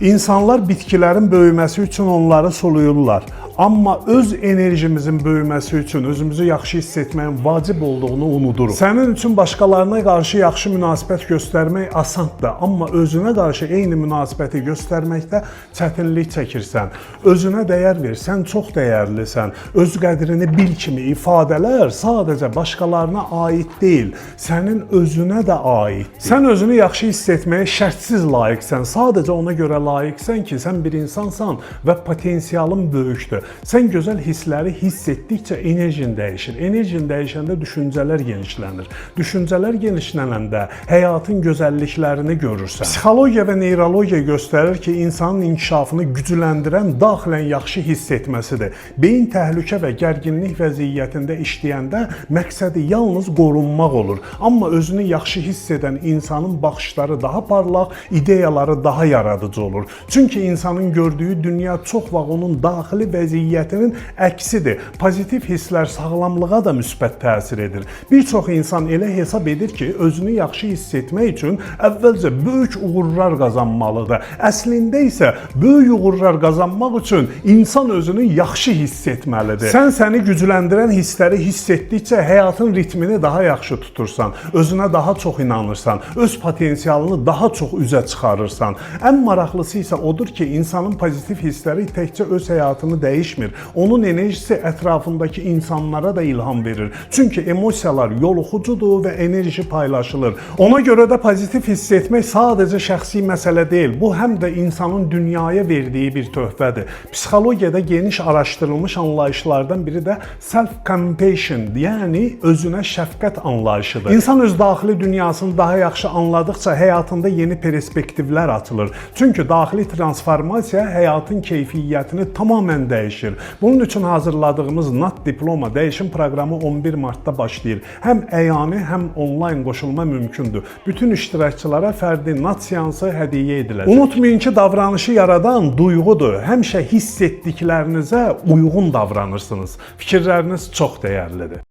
İnsanlar bitkilerin böyüməsi üçün onları suluyurlar. Amma öz enerjimizin böyüməsi üçün özümüzü yaxşı hiss etməyin vacib olduğunu unuduruq. Sənin üçün başqalarına qarşı yaxşı münasibət göstərmək asandır, amma özünə qarşı eyni münasibəti göstərməkdə çətinlik çəkirsən. Özünə dəyər ver, sən çox dəyərlisən. Öz qədrini bil kimi ifadələr sadəcə başqalarına aid deyil, sənin özünə də aid. Sən özünü yaxşı hiss etməyə şərtsiz layiqsən. Sadəcə ona görə layiqsən ki, sən bir insansan və potensialın böyükdür. Sən gözəl hissləri hiss etdikcə enerjin dəyişir. Enerjin dəyişəndə düşüncələr genişlənir. Düşüncələr genişlənəndə həyatın gözəlliklərini görürsən. Psixologiya və neyrologiya göstərir ki, insanın inkişafını gücləndirən daxilən yaxşı hiss etməsidir. Beyin təhlükə və gərginlik vəziyyətində işləyəndə məqsədi yalnız qorunmaq olur. Amma özünü yaxşı hiss edən insanın baxışları daha parlaq, ideyaları daha yaradıcı olur. Çünki insanın gördüyü dünya çox vaxt onun daxili vəziyyətinin əksidir. Pozitiv hisslər sağlamlığa da müsbət təsir edir. Bir çox insan elə hesab edir ki, özünü yaxşı hiss etmək üçün əvvəlcə böyük uğurlar qazanmalıdır. Əslində isə böyük uğurlar qazanmaq üçün insan özünü yaxşı hiss etməlidir. Sən səni gücləndirən hissləri hiss etdikcə həyatın ritmini daha yaxşı tutursan, özünə daha çox inanırsan, öz potensialını daha çox üzə çıxarırsan. Ən maraqlısı isə odur ki, insanın pozitiv hissləri təkcə öz həyatını dəyişmir. Onun enerjisi ətrafındakı insanlara da ilham verir. Çünki emosiyalar yoluxucudur və enerji paylaşılır. Ona görə də pozitiv hiss etmək sadəcə şəxsi məsələ deyil. Bu həm də insanın dünyaya verdiyi bir töhfədir. Psixologiyada geniş araşdırılmış anlayışlardan biri də self-compassion, yəni özünə şəfqət anlayışıdır. İnsan öz daxili dünyasını daha yaxşı anladıqca həyatında yeni perspektivlər açılır. Çünki daxili transformasiya həyatın keyfiyyətini tamamən dəyişir. Bunun üçün hazırladığımız NAT diploma dəyişim proqramı 11 martda başlayır. Həm əyani, həm onlayn qoşulma mümkündür. Bütün iştirakçılara fərdi NAT seansı hədiyyə ediləcək. Unutmayın ki, davranışı yaradan duyğudur. Həmişə hiss etdiklərinizə uyğun davranırsınız. Fikirləriniz çox dəyərlidir.